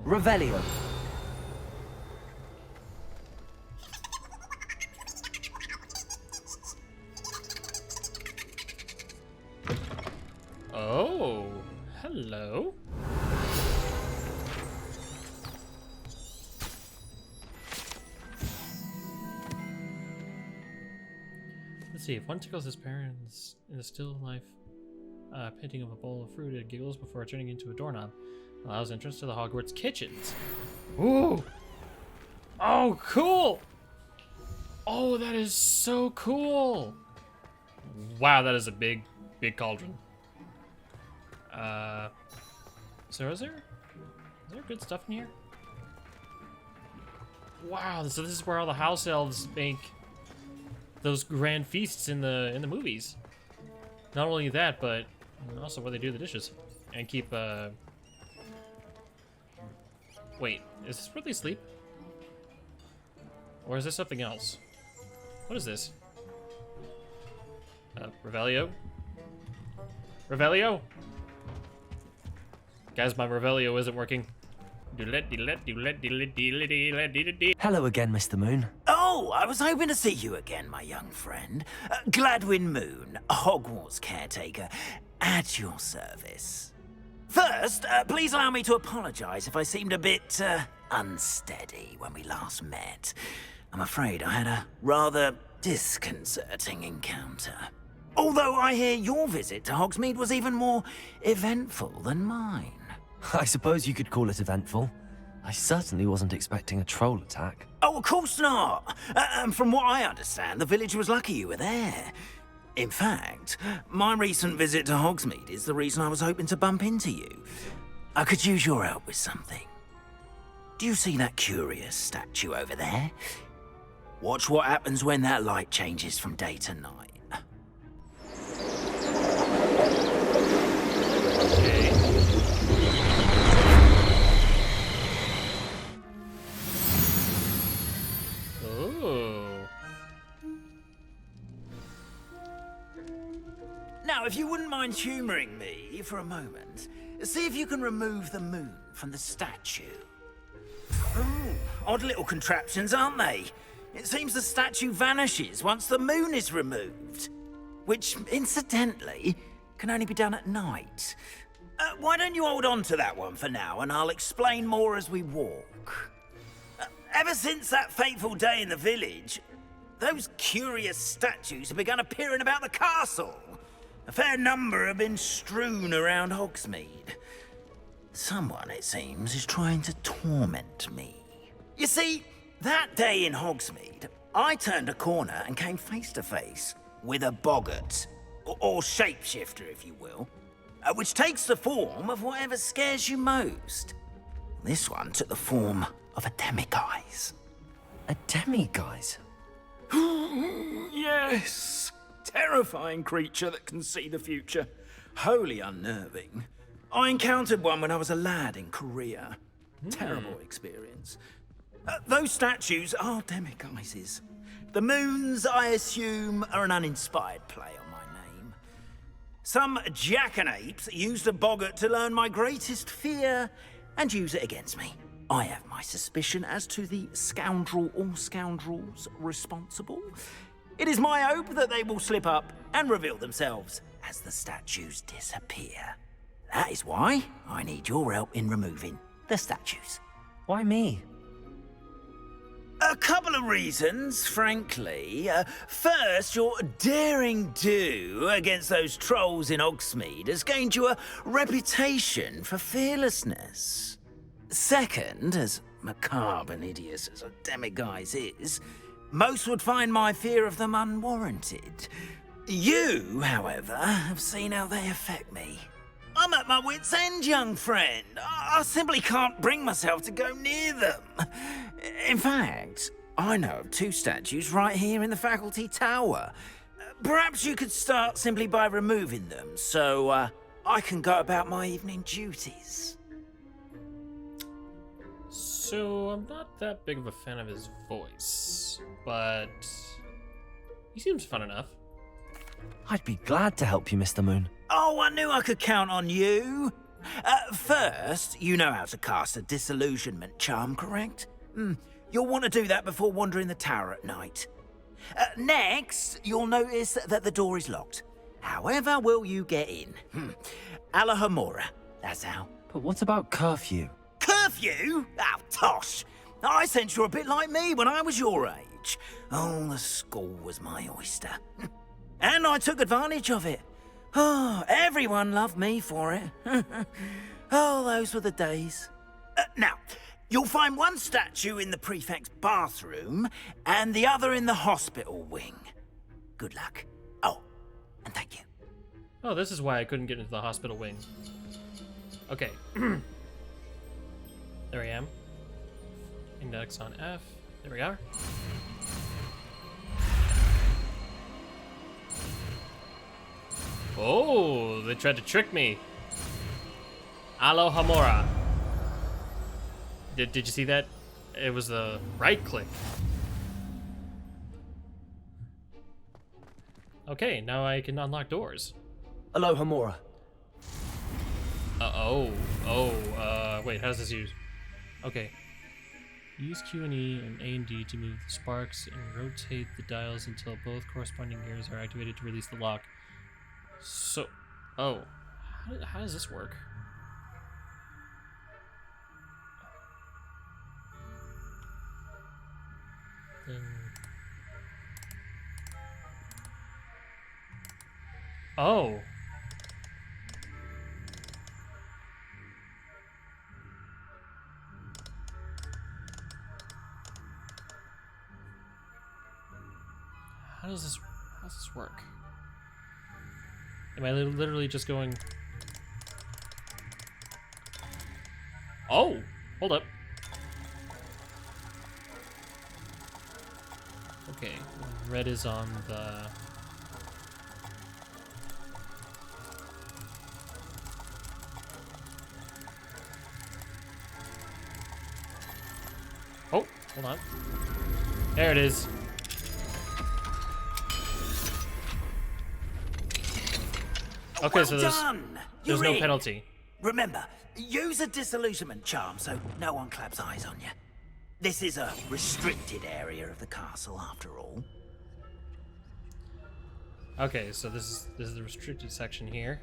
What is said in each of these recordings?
Revelio. Oh, hello. Let's see, if one tickles his parents in a still life painting of a bowl of fruit, it giggles before turning into a doorknob. Allows entrance to the Hogwarts kitchens. Ooh! Oh, cool! Oh, that is so cool! Wow, that is a big cauldron. So is there good stuff in here? Wow, so this is where all the house elves make those grand feasts in the movies. Not only that, but also where they do the dishes and keep. Wait, is this where they sleep? Or is this something else? What is this? Revelio? Revelio? Guys, my Revelio isn't working. Hello again, Mr. Moon. Oh, I was hoping to see you again, my young friend. Gladwin Moon, Hogwarts caretaker, at your service. First, please allow me to apologize if I seemed a bit unsteady when we last met. I'm afraid I had a rather disconcerting encounter. Although I hear your visit to Hogsmeade was even more eventful than mine. I suppose you could call it eventful. I certainly wasn't expecting a troll attack. Oh, of course not. And from what I understand, the village was lucky you were there. In fact, my recent visit to Hogsmeade is the reason I was hoping to bump into you. I could use your help with something. Do you see that curious statue over there? Watch what happens when that light changes from day to night. Okay. Oh. Now, if you wouldn't mind humoring me for a moment, see if you can remove the moon from the statue. Odd little contraptions, aren't they? It seems the statue vanishes once the moon is removed. Which, incidentally, can only be done at night. Why don't you hold on to that one for now, and I'll explain more as we walk. Ever since that fateful day in the village, those curious statues have begun appearing about the castle. A fair number have been strewn around Hogsmeade. Someone, it seems, is trying to torment me. You see, that day in Hogsmeade, I turned a corner and came face to face with a boggart, or shapeshifter, if you will, which takes the form of whatever scares you most. This one took the form of a demiguise. A demiguise? Yes! Terrifying creature that can see the future. Wholly unnerving. I encountered one when I was a lad in Korea. Terrible experience. Those statues are demiguises. The moons, I assume, are an uninspired play on my name. Some jackanapes used a boggart to learn my greatest fear and use it against me. I have my suspicion as to the scoundrel or scoundrels responsible. It is my hope that they will slip up and reveal themselves as the statues disappear. That is why I need your help in removing the statues. Why me? A couple of reasons, frankly. First, your daring do against those trolls in Hogsmeade has gained you a reputation for fearlessness. Second, as macabre and hideous as a demiguise is, most would find my fear of them unwarranted. You, however, have seen how they affect me. I'm at my wit's end, young friend. I simply can't bring myself to go near them. In fact, I know of two statues right here in the faculty tower. Perhaps you could start simply by removing them, so I can go about my evening duties. So, I'm not that big of a fan of his voice, but he seems fun enough. I'd be glad to help you, Mr. Moon. Oh, I knew I could count on you. First, you know how to cast a disillusionment charm, correct? You'll want to do that before wandering the tower at night. Next, you'll notice that the door is locked. However will you get in? Alohamora, that's how. But what about curfew? Curfew? Oh, tosh. I sense you're a bit like me when I was your age. Oh, the school was my oyster. And I took advantage of it. Oh, everyone loved me for it. Oh, those were the days. Now, you'll find one statue in the prefect's bathroom and the other in the hospital wing. Good luck. Oh, and thank you. Oh, this is why I couldn't get into the hospital wing. Okay. There I am. Index on F. There we are. Oh, they tried to trick me. Alohamora. Did you see that? It was a right click. Okay, now I can unlock doors. Alohamora. Wait, how does this use? Okay. Use Q and E and A and D to move the sparks and rotate the dials until both corresponding gears are activated to release the lock. So, how does this work? Then... Oh! How does this work? Am I literally just going... Oh! Hold up. Okay, red is on the... Oh, hold on. There it is. Okay, Well so done. there's You're no in. penalty. Remember, use a disillusionment charm so no one claps eyes on you. This is a restricted area of the castle, after all. Okay, so this is the restricted section here.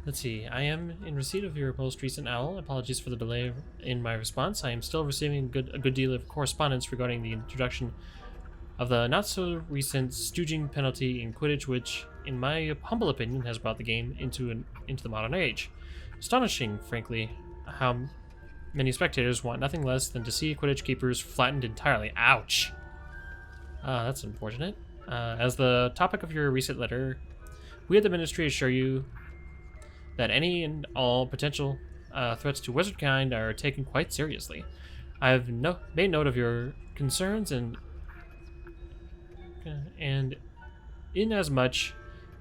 Let's see. I am in receipt of your most recent owl. Apologies for the delay in my response. I am still receiving a good deal of correspondence regarding the introduction of the not-so-recent stooging penalty in Quidditch, which, in my humble opinion, has brought the game into the modern age. Astonishing, frankly, how many spectators want nothing less than to see Quidditch keepers flattened entirely. Ouch! That's unfortunate. As the topic of your recent letter, we at the Ministry assure you that any and all potential threats to wizardkind are taken quite seriously. I have made note of your concerns and in as much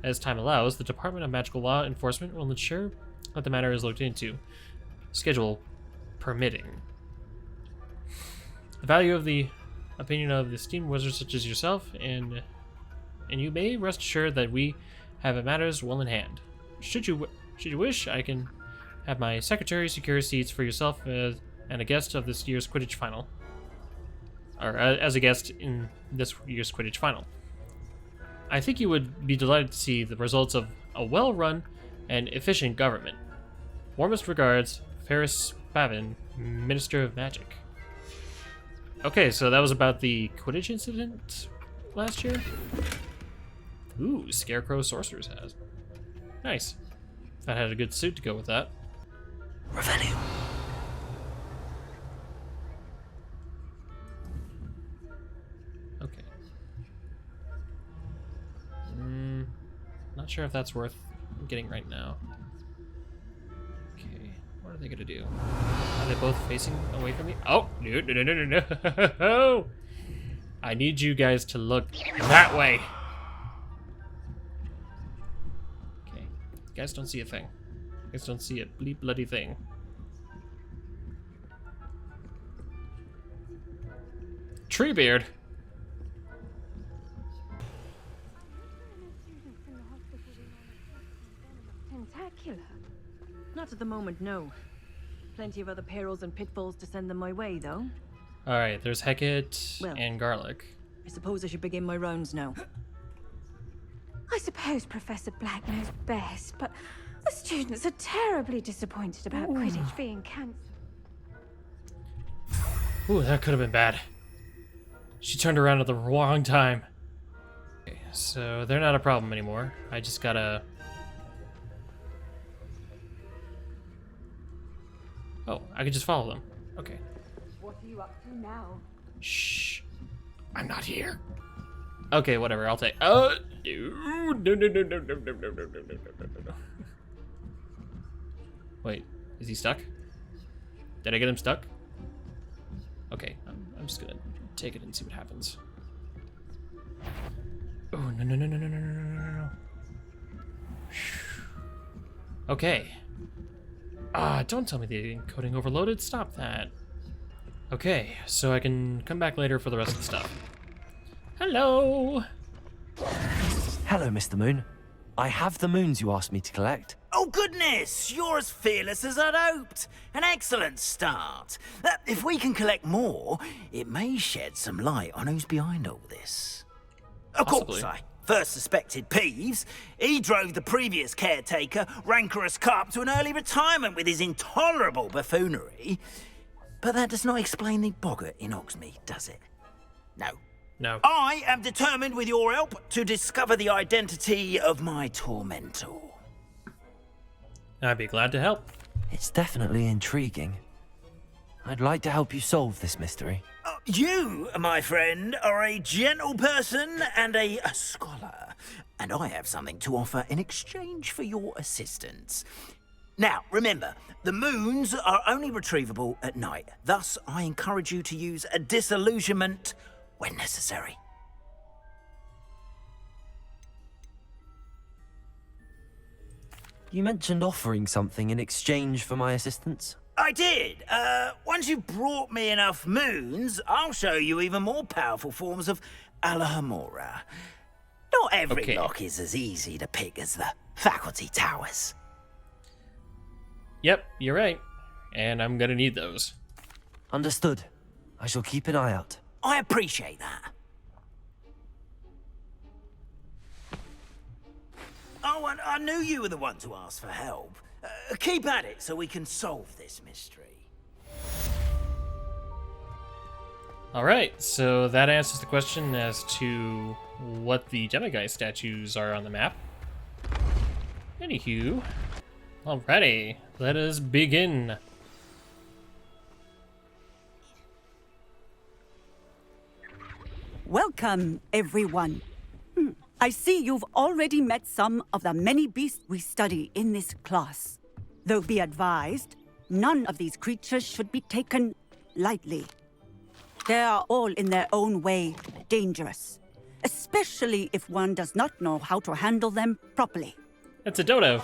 as time allows, the Department of Magical Law Enforcement will ensure that the matter is looked into, schedule permitting. The value of the opinion of esteemed wizards such as yourself, and you may rest assured that we have matters well in hand. Should you wish, I can have my secretary secure seats for yourself and a guest of this year's Quidditch final. Or as a guest in this year's Quidditch final. I think you would be delighted to see the results of a well-run and efficient government. Warmest regards, Ferris Spavin, Minister of Magic. Okay, so that was about the Quidditch incident last year. Ooh, Scarecrow Sorcerer's Hat. Nice. That had a good suit to go with that. Revelio. Okay. Not sure if that's worth getting right now. Okay, what are they gonna do? Are they both facing away from me? Oh, no. I need you guys to look that way. Okay, you guys don't see a thing. You guys don't see a bleep bloody thing. Treebeard. Kill her? Not at the moment, no. Plenty of other perils and pitfalls to send them my way, though. Alright, there's Hecate Well. and Garlic. I suppose I should begin my rounds now. I suppose Professor Black knows best, but the students are terribly disappointed about Quidditch being cancelled. Ooh, that could have been bad. She turned around at the wrong time. Okay, so they're not a problem anymore. I just gotta... Oh, I could just follow them. Okay. What are you up to now? Shh. I'm not here. Okay, whatever, I'll take... Oh! No. Wait, is he stuck? Did I get him stuck? Okay, I'm just gonna take it and see what happens. Oh, no. Okay. Don't tell me the encoding overloaded. Stop that. Okay, so I can come back later for the rest of the stuff. Hello! Hello, Mr. Moon. I have the moons you asked me to collect. Oh, goodness! You're as fearless as I'd hoped. An excellent start. If we can collect more, it may shed some light on who's behind all this. Of Possibly. course, I first suspected Peeves. He drove the previous caretaker, Rancorous Carp, to an early retirement with his intolerable buffoonery. But that does not explain the boggart in Hogsmeade, does it? No. No. I am determined, with your help, to discover the identity of my tormentor. I'd be glad to help. It's definitely intriguing. I'd like to help you solve this mystery. You, my friend, are a gentle person and a scholar, and I have something to offer in exchange for your assistance. Now, remember, the moons are only retrievable at night. Thus, I encourage you to use a disillusionment when necessary. You mentioned offering something in exchange for my assistance. I did. Once you've brought me enough moons, I'll show you even more powerful forms of Alohamora. Not every Okay. lock is as easy to pick as the faculty towers. Yep, you're right. And I'm gonna need those. Understood. I shall keep an eye out. I appreciate that. Oh, and I knew you were the one to ask for help. Keep at it so we can solve this mystery. Alright, so that answers the question as to what the Demiguise statues are on the map. Anywho, alrighty, let us begin. Welcome, everyone. I see you've already met some of the many beasts we study in this class. Though be advised, none of these creatures should be taken lightly. They are all in their own way dangerous, especially if one does not know how to handle them properly. It's a dodo.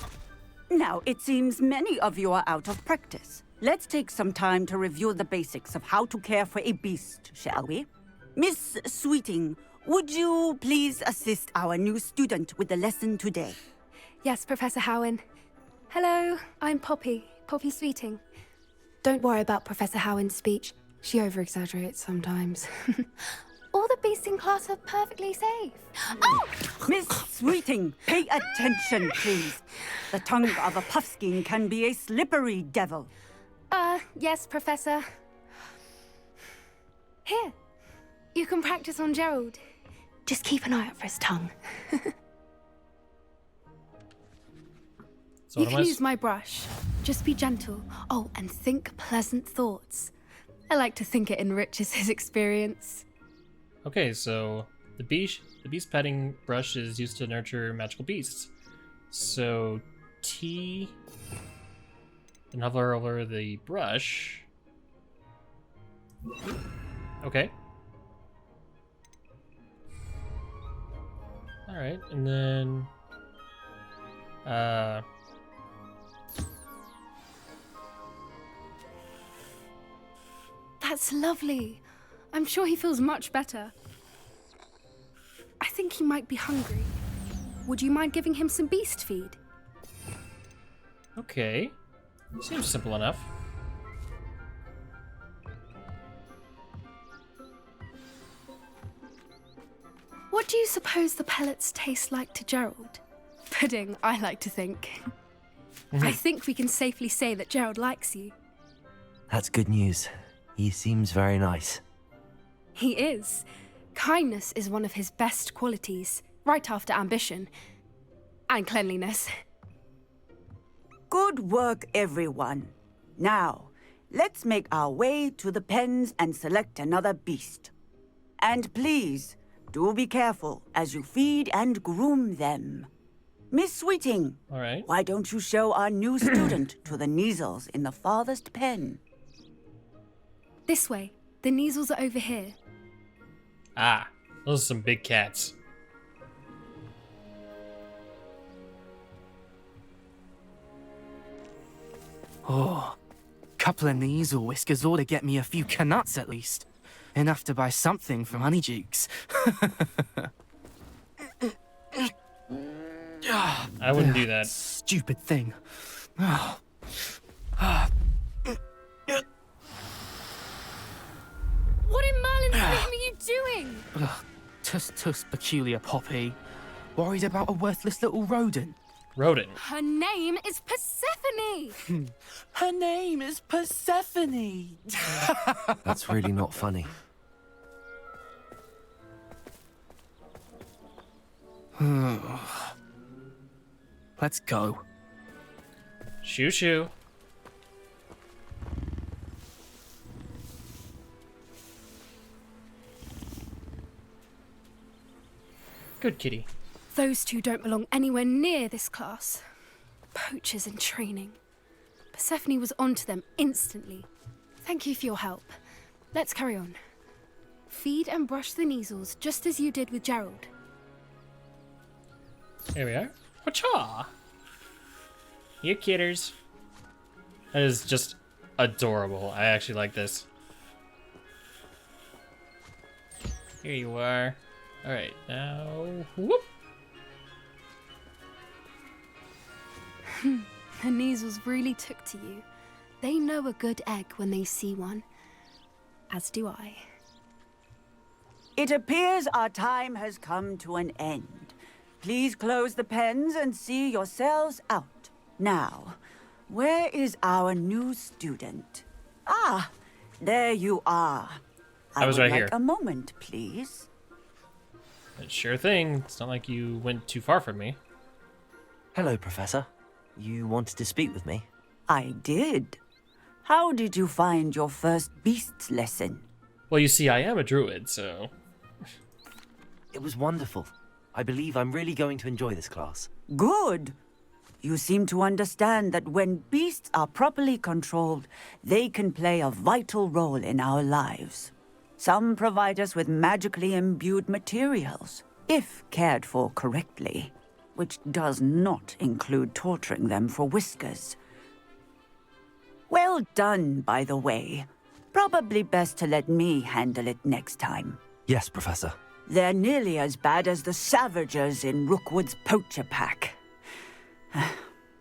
Now, it seems many of you are out of practice. Let's take some time to review the basics of how to care for a beast, shall we? Miss Sweeting, would you please assist our new student with the lesson today? Yes, Professor Howen. Hello, I'm Poppy Sweeting. Don't worry about Professor Howen's speech. She over-exaggerates sometimes. All the beasts in class are perfectly safe. Oh! Miss Sweeting, pay attention, please. The tongue of a puffskein can be a slippery devil. Yes, Professor. Here, you can practice on Gerald. Just keep an eye out for his tongue. So You can use my brush. Just be gentle. Oh, and think pleasant thoughts. I like to think it enriches his experience. Okay, so the beast petting brush is used to nurture magical beasts. So T, and hover over the brush. Okay. All right, and then That's lovely. I'm sure he feels much better. I think he might be hungry. Would you mind giving him some beast feed? Okay. Seems simple enough. What do you suppose the pellets taste like to Gerald? Pudding, I like to think. I think we can safely say that Gerald likes you. That's good news. He seems very nice. He is. Kindness is one of his best qualities, right after ambition. And cleanliness. Good work, everyone. Now, let's make our way to the pens and select another beast. And please, do be careful as you feed and groom them. Miss Sweeting, All right. why don't you show our new student to the Neasels in the farthest pen? This way. The Neasels are over here. Ah, those are some big cats. Oh, couple of Neasel whiskers ought to get me a few canuts at least. Enough to buy something from Honeydukes. I wouldn't do that. Stupid thing. Oh. What in Merlin's name are you doing? Tuss peculiar Poppy. Worried about a worthless little rodent. Rodent. Her name is Persephone! Her name is Persephone. That's really not funny. Let's go. Shoo shoo. Good kitty. Those two don't belong anywhere near this class. Poachers in training. Persephone was onto them instantly. Thank you for your help. Let's carry on. Feed and brush the Neasels just as you did with Gerald. Here we are. Wacha! You kidders. That is just adorable. I actually like this. Here you are. Alright, now... Whoop! The Neasels really took to you. They know a good egg when they see one. As do I. It appears our time has come to an end. Please close the pens and see yourselves out. Now, where is our new student? Ah, there you are. I was would right like here. a moment, please. Sure thing. It's not like you went too far from me. Hello, Professor. You wanted to speak with me? I did. How did you find your first beasts lesson? Well, you see, I am a druid, so... It was wonderful. I believe I'm really going to enjoy this class. Good. You seem to understand that when beasts are properly controlled, they can play a vital role in our lives. Some provide us with magically imbued materials, if cared for correctly, which does not include torturing them for whiskers. Well done, by the way. Probably best to let me handle it next time. Yes, Professor. They're nearly as bad as the Savagers in Rookwood's poacher pack.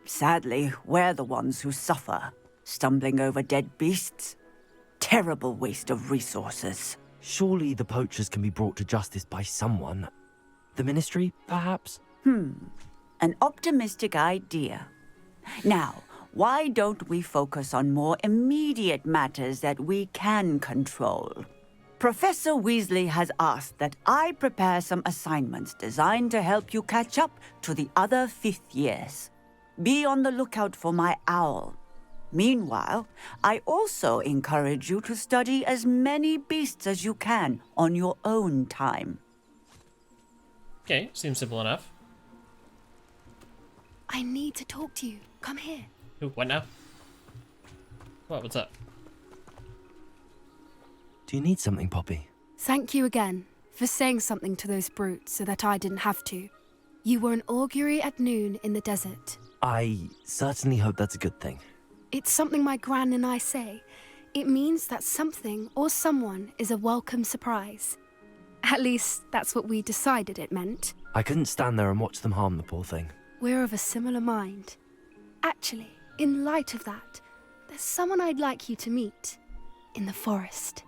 Sadly, we're the ones who suffer, stumbling over dead beasts. Terrible waste of resources. Surely the poachers can be brought to justice by someone. The Ministry, perhaps? An optimistic idea. Now, why don't we focus on more immediate matters that we can control? Professor Weasley has asked that I prepare some assignments designed to help you catch up to the other fifth years. Be on the lookout for my owl. Meanwhile, I also encourage you to study as many beasts as you can on your own time. Okay, seems simple enough. I need to talk to you. Come here. Ooh, what now? What, what's up? Do you need something, Poppy? Thank you again for saying something to those brutes so that I didn't have to. You were an augury at noon in the desert. I certainly hope that's a good thing. It's something my gran and I say. It means that something or someone is a welcome surprise. At least, that's what we decided it meant. I couldn't stand there and watch them harm the poor thing. We're of a similar mind. Actually, in light of that, there's someone I'd like you to meet in the forest.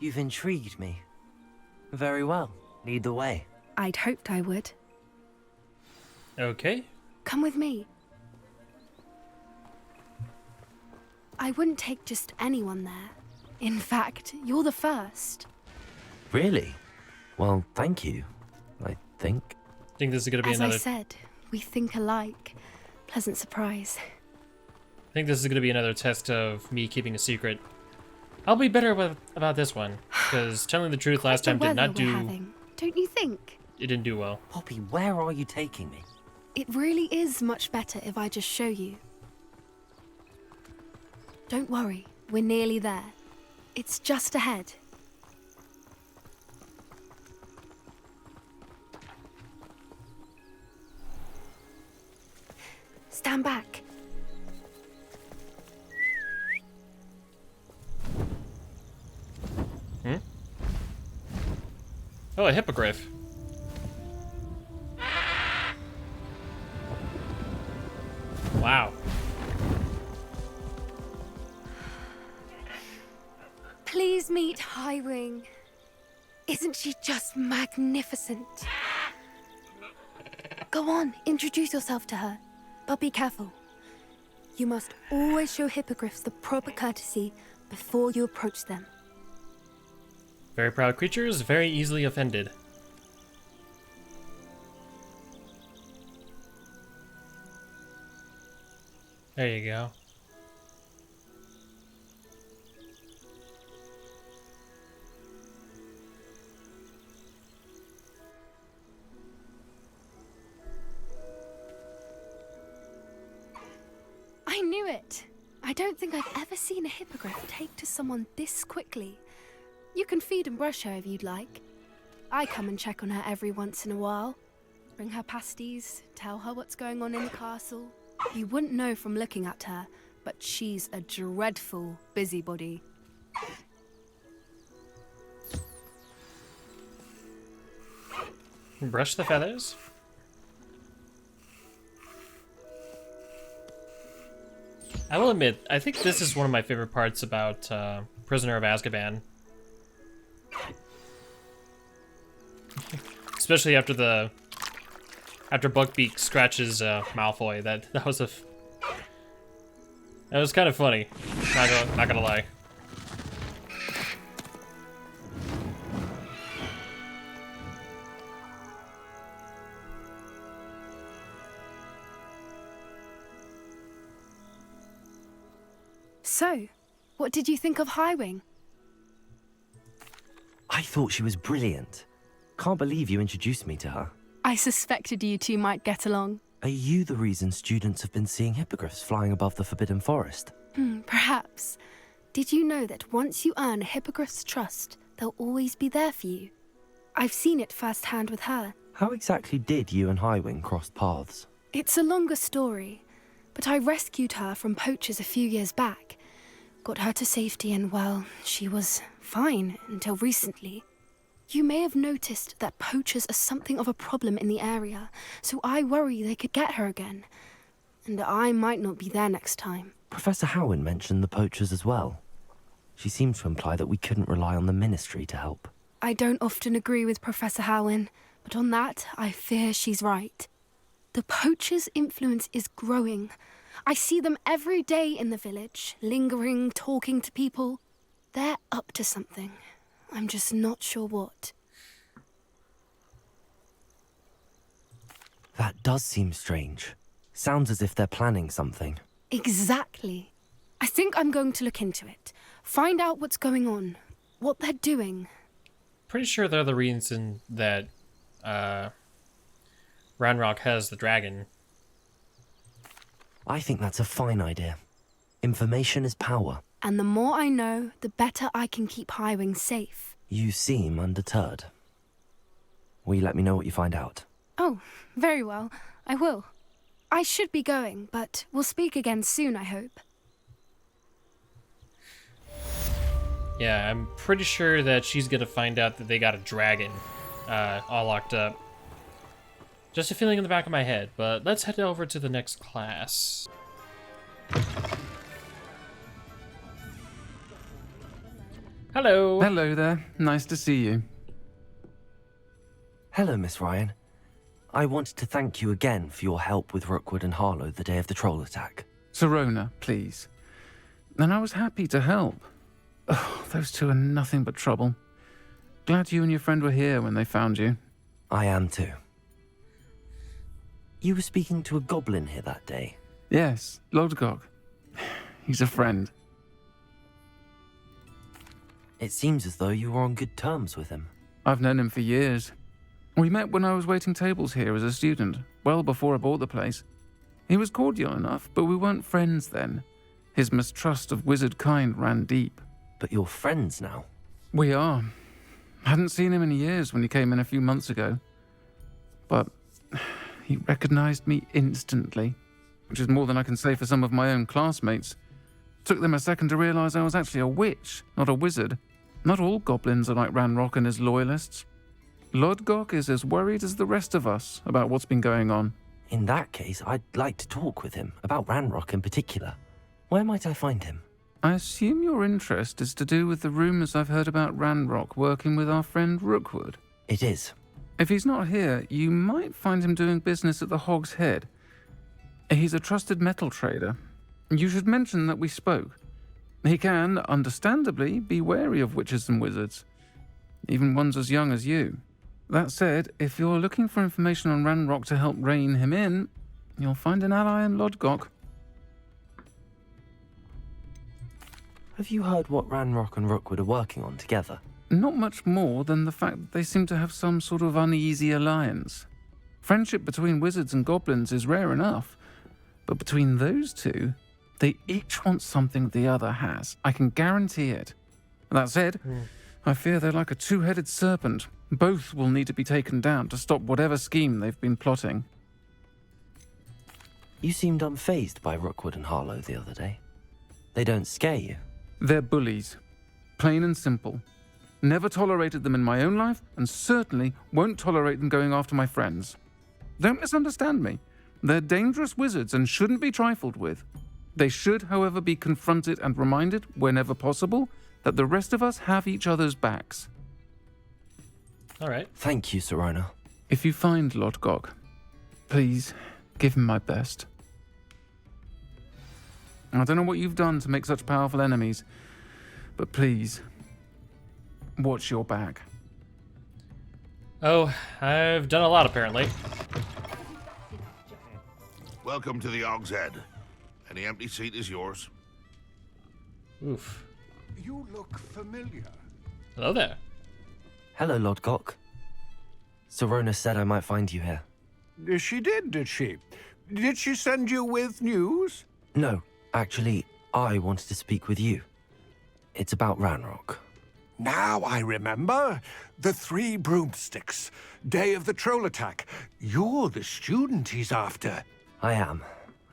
You've intrigued me. Very well. Lead the way. I'd hoped I would. Okay. Come with me. I wouldn't take just anyone there. In fact, you're the first. Really? Well, thank you, I think. Think this is going to be As another... I said, we think alike. Pleasant surprise. I think this is going to be another test of me keeping a secret. I'll be better about this one, because telling the truth last time did not do... Having, don't you think? It didn't do well. Poppy, where are you taking me? It really is much better if I just show you. Don't worry, we're nearly there. It's just ahead. Stand back. Oh, a hippogriff. Wow. Please meet Highwing. Isn't she just magnificent? Go on, introduce yourself to her. But be careful. You must always show hippogriffs the proper courtesy before you approach them. Very proud creatures, very easily offended. There you go. I knew it. I don't think I've ever seen a hippogriff take to someone this quickly. You can feed and brush her if you'd like. I come and check on her every once in a while. Bring her pasties, tell her what's going on in the castle. You wouldn't know from looking at her, but she's a dreadful busybody. Brush the feathers. I will admit, I think this is one of my favorite parts about Prisoner of Azkaban. Especially after Buckbeak scratches Malfoy. That was that was kind of funny. Not gonna lie. So, what did you think of Highwing? I thought she was brilliant. Can't believe you introduced me to her. I suspected you two might get along. Are you the reason students have been seeing hippogriffs flying above the Forbidden Forest? Perhaps. Did you know that once you earn a hippogriff's trust, they'll always be there for you? I've seen it firsthand with her. How exactly did you and Highwing cross paths? It's a longer story, but I rescued her from poachers a few years back. Got her to safety and, well, she was fine until recently. You may have noticed that poachers are something of a problem in the area, so I worry they could get her again. And I might not be there next time. Professor Howen mentioned the poachers as well. She seemed to imply that we couldn't rely on the Ministry to help. I don't often agree with Professor Howen, but on that, I fear she's right. The poachers' influence is growing. I see them every day in the village, lingering, talking to people. They're up to something. I'm just not sure what. That does seem strange. Sounds as if they're planning something. Exactly. I think I'm going to look into it. Find out what's going on, what they're doing. Pretty sure they're the reason that Ranrock has the dragon. I think that's a fine idea. Information is power. And the more I know, the better I can keep Highwing safe. You seem undeterred. Will you let me know what you find out? Oh, very well. I will. I should be going, but we'll speak again soon, I hope. Yeah, I'm pretty sure that she's gonna find out that they got a dragon all locked up. Just a feeling in the back of my head, but let's head over to the next class. Hello. Hello there. Nice to see you. Hello, Miss Ryan. I wanted to thank you again for your help with Rookwood and Harlow the day of the troll attack. Sirona, please. And I was happy to help. Oh, those two are nothing but trouble. Glad you and your friend were here when they found you. I am too. You were speaking to a goblin here that day. Yes, Lodgok. He's a friend. It seems as though you were on good terms with him. I've known him for years. We met when I was waiting tables here as a student, well before I bought the place. He was cordial enough, but we weren't friends then. His mistrust of wizard kind ran deep. But you're friends now. We are. Hadn't seen him in years when he came in a few months ago. But he recognized me instantly, which is more than I can say for some of my own classmates. Took them a second to realize I was actually a witch, not a wizard. Not all goblins are like Ranrock and his loyalists. Lodgok is as worried as the rest of us about what's been going on. In that case, I'd like to talk with him, about Ranrock in particular. Where might I find him? I assume your interest is to do with the rumors I've heard about Ranrock working with our friend Rookwood. It is. If he's not here, you might find him doing business at the Hog's Head. He's a trusted metal trader. You should mention that we spoke. He can, understandably, be wary of witches and wizards, even ones as young as you. That said, if you're looking for information on Ranrock to help rein him in, you'll find an ally in Lodgok. Have you heard what Ranrock and Rookwood are working on together? Not much more than the fact that they seem to have some sort of uneasy alliance. Friendship between wizards and goblins is rare enough, but between those two, they each want something the other has. I can guarantee it. That said, I fear they're like a two-headed serpent. Both will need to be taken down to stop whatever scheme they've been plotting. You seemed unfazed by Rookwood and Harlow the other day. They don't scare you. They're bullies. Plain and simple. Never tolerated them in my own life, and certainly won't tolerate them going after my friends. Don't misunderstand me. They're dangerous wizards and shouldn't be trifled with. They should, however, be confronted and reminded, whenever possible, that the rest of us have each other's backs. All right. Thank you, Sirona. If you find Lodgok, please give him my best. I don't know what you've done to make such powerful enemies, but please, watch your back. Oh, I've done a lot apparently. Welcome to the Hog's Head. Any empty seat is yours. Oof. You look familiar. Hello there. Hello, Lodgok. Sirona said I might find you here. She did she? Did she send you with news? No, actually, I wanted to speak with you. It's about Ranrock. Now I remember. The 3 broomsticks. Day of the troll attack. You're the student he's after. I am,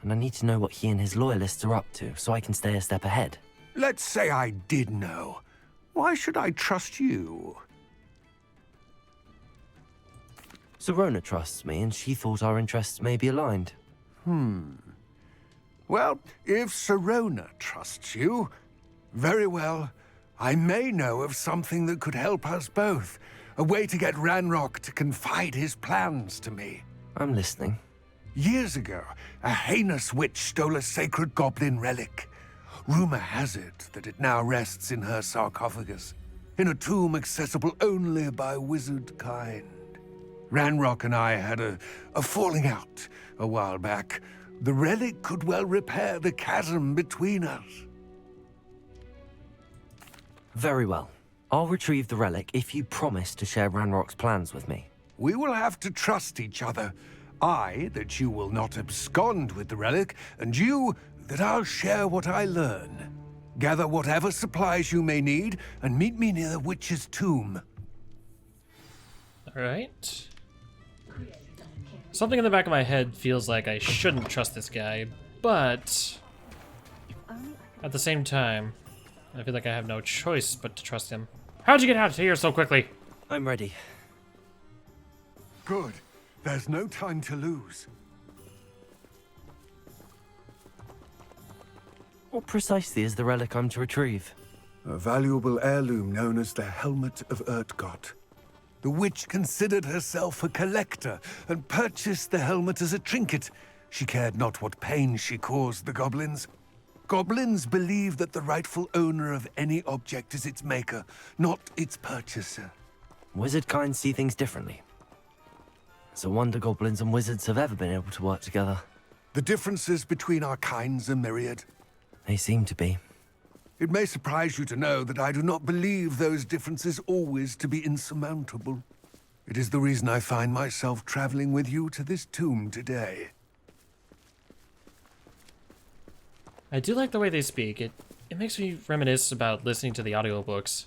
and I need to know what he and his loyalists are up to so I can stay a step ahead. Let's say I did know. Why should I trust you? Sirona trusts me, and she thought our interests may be aligned. Well, if Sirona trusts you, very well. I may know of something that could help us both. A way to get Ranrock to confide his plans to me. I'm listening. Years ago, a heinous witch stole a sacred goblin relic. Rumor has it that it now rests in her sarcophagus, in a tomb accessible only by wizard kind. Ranrock and I had a falling out a while back. The relic could well repair the chasm between us. Very well. I'll retrieve the relic if you promise to share Ranrock's plans with me. We will have to trust each other. I, that you will not abscond with the relic, and you, that I'll share what I learn. Gather whatever supplies you may need, and meet me near the witch's tomb. All right. Something in the back of my head feels like I shouldn't trust this guy, but at the same time, I feel like I have no choice but to trust him. How'd you get out of here so quickly? I'm ready. Good. There's no time to lose. What precisely is the relic I'm to retrieve? A valuable heirloom known as the Helmet of Urtkot. The witch considered herself a collector and purchased the helmet as a trinket. She cared not what pain she caused the goblins. Goblins believe that the rightful owner of any object is its maker, not its purchaser. Wizard kind see things differently. It's a wonder goblins and wizards have ever been able to work together. The differences between our kinds are myriad. They seem to be. It may surprise you to know that I do not believe those differences always to be insurmountable. It is the reason I find myself traveling with you to this tomb today. I do like the way they speak. It makes me reminisce about listening to the audiobooks.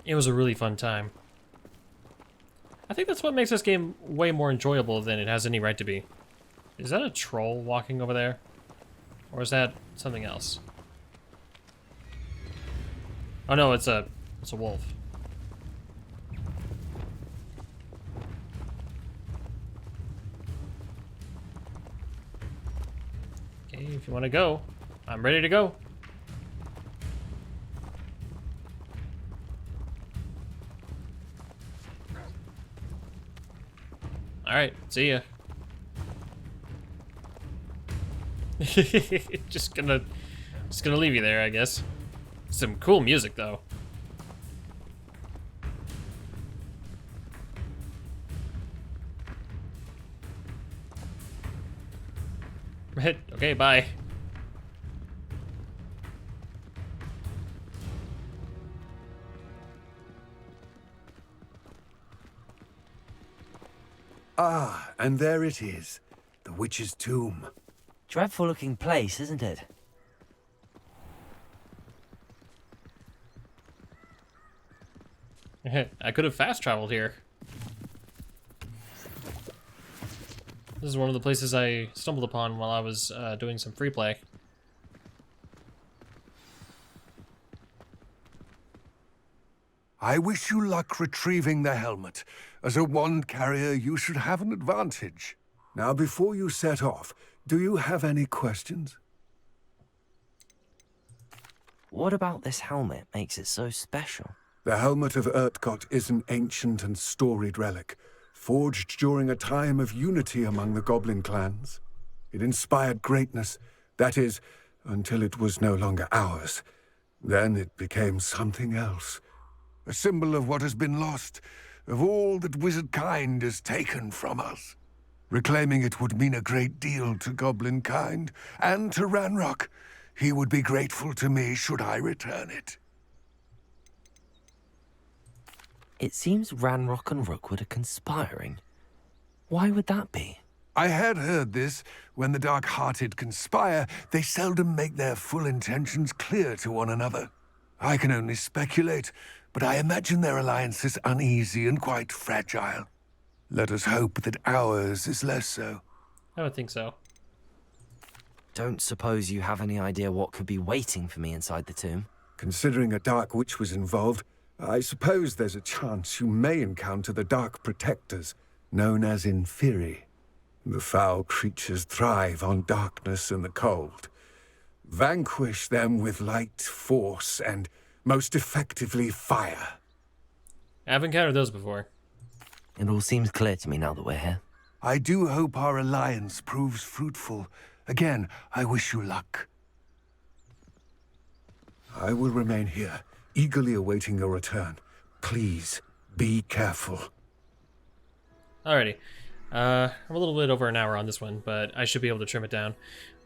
It was a really fun time. I think that's what makes this game way more enjoyable than it has any right to be. Is that a troll walking over there? Or is that something else? Oh no, it's a wolf. Okay, if you want to go, I'm ready to go. All right, see ya. just gonna leave you there, I guess. Some cool music though. Okay, bye. Ah, and there it is. The witch's tomb. Dreadful looking place, isn't it? I could have fast traveled here. This is one of the places I stumbled upon while I was doing some free play. I wish you luck retrieving the helmet. As a wand carrier, you should have an advantage. Now, before you set off, do you have any questions? What about this helmet makes it so special? The Helmet of Urtkot is an ancient and storied relic, forged during a time of unity among the goblin clans. It inspired greatness, that is, until it was no longer ours. Then it became something else. A symbol of what has been lost, of all that wizard kind has taken from us. Reclaiming it would mean a great deal to goblin kind, and to Ranrock. He would be grateful to me should I return it. It seems Ranrock and Rookwood are conspiring. Why would that be? I had heard this. When the dark-hearted conspire, they seldom make their full intentions clear to one another. I can only speculate, but I imagine their alliance is uneasy and quite fragile. Let us hope that ours is less so. I would think so. Don't suppose you have any idea what could be waiting for me inside the tomb? Considering a dark witch was involved, I suppose there's a chance you may encounter the Dark Protectors, known as Inferi. The foul creatures thrive on darkness and the cold. Vanquish them with light, force, and most effectively fire. I haven't encountered those before. It all seems clear to me now that we're here. I do hope our alliance proves fruitful. Again, I wish you luck. I will remain here, eagerly awaiting your return. Please, be careful. Alrighty. I'm a little bit over an hour on this one, but I should be able to trim it down.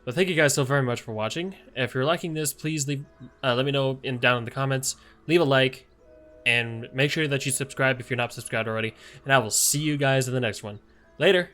But thank you guys so very much for watching. If you're liking this, please let me know down in the comments. Leave a like, and make sure that you subscribe if you're not subscribed already. And I will see you guys in the next one. Later!